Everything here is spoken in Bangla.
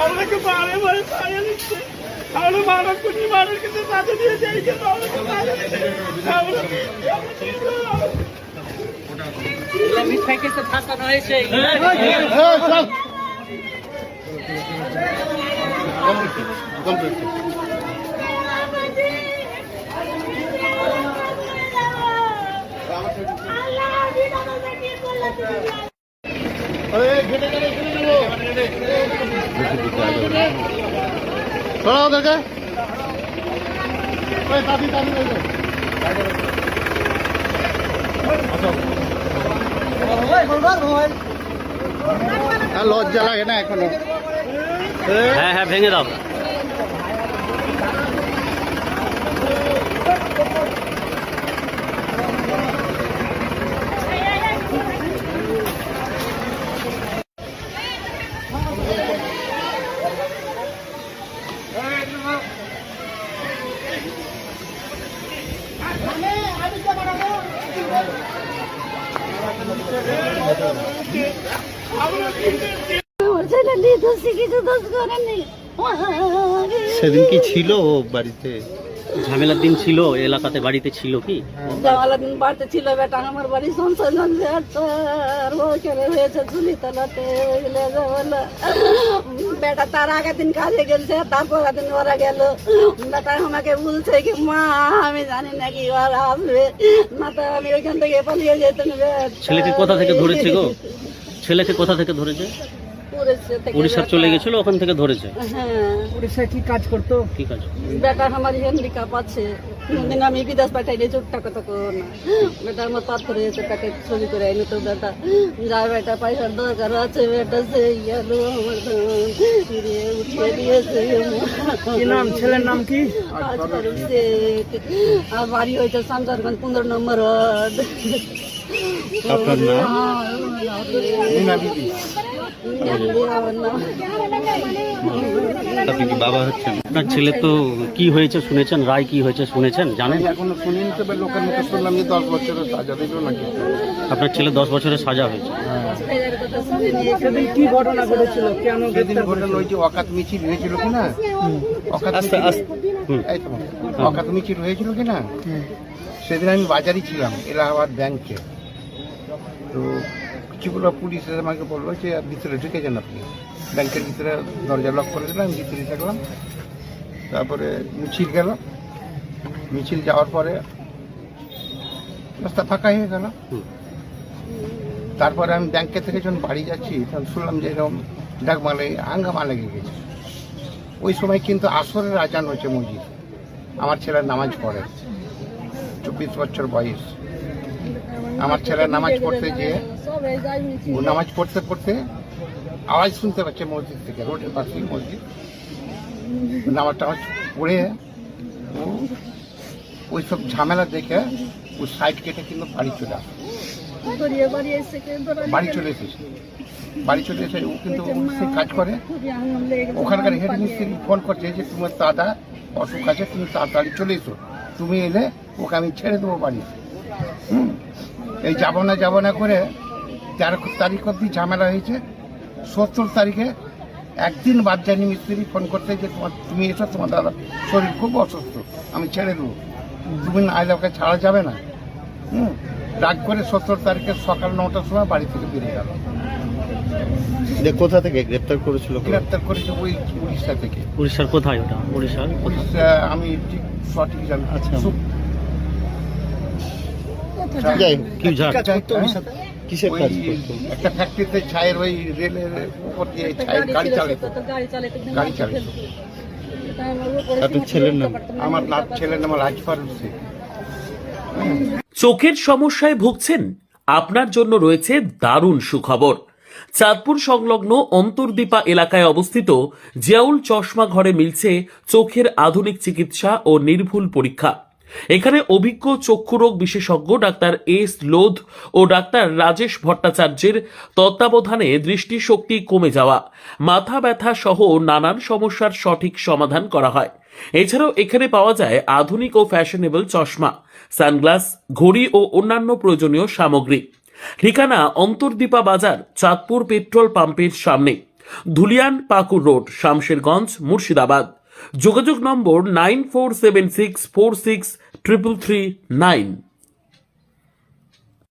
আমাকে বারে বারে তাড়িয়ে দিচ্ছে। আমরা মানব করি, মানুষ কিন্তু তাতে দিয়ে যাই কেন আমাকে তাড়িয়ে দিচ্ছে। লজ্জা লাগে না এখনো? হ্যাঁ হ্যাঁ, ভেঙে দাও। সেদিন কি ছিল ও বাড়িতে? ঝামেলার দিন ছিল এলাকাতে, বাড়িতে ছিল কি? ঝামেলার দিন বাড়িতে ছিল। বেটা আমার বাড়ি সংসার হয়েছে চুলি তলাতে। বেটা তার আগের দিন কাজে গেছে, তারপর দিন ওরা গেল। বেটা আমাকে বলছে কি মা আমি জানি নাকি ওরা আসবে না, তো আমি ওইখান থেকে পালিয়ে যেতাম। ছেলেকে কোথা থেকে ধরেছে গো? ছেলেকে কোথা থেকে ধরেছে? উড়িষ্যা চলে গেছিল, ওখান থেকে ধরেছে। হ্যাঁ, উড়িষ্যায় কি কাজ করতো? কি কাজ? বেটা আমার হ্যান্ডিক্যাপ আছে। কোনদিন আমি বিদেশ পাঠাই দিয়েছি, টাকা তো করো না। বেটা আমার পাথর হয়েছে, তাকে ছবি করে আইনি। তো বেটা যা বেটা পয়সার দরকার আছে, বেটা সেই গেল আমার দিয়ে উঠিয়ে দিয়েছে। কি নাম ছেলের নাম কি? কাজ করুন শেখ। আর বাড়ি হয়েছে শামসারগঞ্জ 15 নম্বর ওয়ার্ড। আপনার নাম? আপনি কি বাবা হচ্ছেন? আপনার ছেলে তো কি হয়েছে শুনেছেন? রায় কি হয়েছে শুনেছেন? জানেন? এখনো শুনিনি, তবে লোকের মুখে শুনলাম যে 10 বছরের সাজা দিল নাকি। আপনার ছেলে 10 বছরের সাজা হয়েছে। সেদিন কি ঘটনা ঘটেছিল? কেন সেদিন ঘটনা ওই যে অকাত মিছিল হয়েছিল কিনা, অকাত মিছিল হয়েছিল কিনা, সেদিন আমি বাজারই ছিলাম এলাহাবাদ ব্যাংকে। তো কিছুগুলো পুলিশের আমাকে বললো যে ভিতরে ঢুকেছেন আপনি। ব্যাংকের ভিতরে দরজা লক করে দিলাম, ভিতরে থাকলাম। তারপরে মিছিল গেল, মিছিল যাওয়ার পরে রাস্তা ফাঁকা হয়ে গেল। তারপরে আমি ব্যাংকে থেকে যখন বাড়ি যাচ্ছি তখন শুনলাম যে এরকম ডাকমা লেগে হাঙ্গামা লেগে গেছে। ওই সময় কিন্তু আসরের আজান হচ্ছে মসজিদ। আমার ছেলের নামাজ পড়ে, 24 বছর বয়স। আমার ছেলে নামাজ পড়তে গিয়ে ও নামাজ পড়তে পড়তে আওয়াজ শুনতে পাচ্ছে মসজিদ থেকে, রোডের পাশেই মসজিদ। নামাজ টামাজ পড়ে ও ওই সব ঝামেলা দেখে ও সাইড কেটে কিন্তু বাড়ি চলে আসে। বাড়ি চলে এসেছে, বাড়ি চলে এসে ও কিন্তু কাজ করে। ওখানকার হেড মিস্ত্রি ফোন করছে যে তোমার দাদা অসুখ আছে, তুমি তাড়াতাড়ি চলে এসো, তুমি এলে ওকে আমি ছেড়ে দেবো বাড়ি। এই যাবো না করে 13 তারিখ অব্দি ঝামেলা হয়েছে। 70 তারিখে একদিন বাদ যায়নি মিস্ত্রি ফোন করতে যে তুমি এসো, তোমার দাদা শরীর খুব অসুস্থ, আমি ছেড়ে দেবো, তুমি না এলে ওকে ছাড়া যাবে না। রাগ করে 70 তারিখে সকাল 9টার সময় বাড়ি থেকে বেরিয়ে গেল। কোথা থেকে গ্রেপ্তার করেছিল? গ্রেপ্তার করেছে ওই উড়িষ্যা থেকে। উড়িষ্যার কোথায় ওটা? উড়িষ্যার উড়িষ্যা আমি ঠিক সঠিক জানি। আচ্ছা। কিসের কাজ? একটা ফ্যাক্টরিতে ছায়ের ওই রেলের উপর দিয়ে ছায়ের গাড়ি চালাতো। আপনার ছেলের নাম? আমার ছেলের নাম রাজফারুক শেখ। চোখের সমস্যায় ভুগছেন? আপনার জন্য রয়েছে দারুণ সুখবর। চাঁদপুর সংলগ্ন অন্তর্দীপা এলাকায় অবস্থিত জিয়াউল চশমা ঘরে মিলছে চোখের আধুনিক চিকিৎসা ও নির্ভুল পরীক্ষা। এখানে অভিজ্ঞ চক্ষুরোগ বিশেষজ্ঞ ডাক্তার এস লোধ ও ডাক্তার রাজেশ ভট্টাচার্যের তত্ত্বাবধানে দৃষ্টিশক্তি কমে যাওয়া, মাথা ব্যথা সহ নানান সমস্যার সঠিক সমাধান করা হয়। এছাড়াও এখানে পাওয়া যায় আধুনিক ও ফ্যাশনেবল চশমা, সানগ্লাস, ঘড়ি ও অন্যান্য প্রয়োজনীয় সামগ্রী। ঠিকানা অন্তর্দীপা বাজার, চাঁদপুর পেট্রোল পাম্পের সামনে। ধুলিয়ান পাকুর রোড, শামশেরগঞ্জ, মুর্শিদাবাদ। যোগাযোগ নম্বর 9476463339।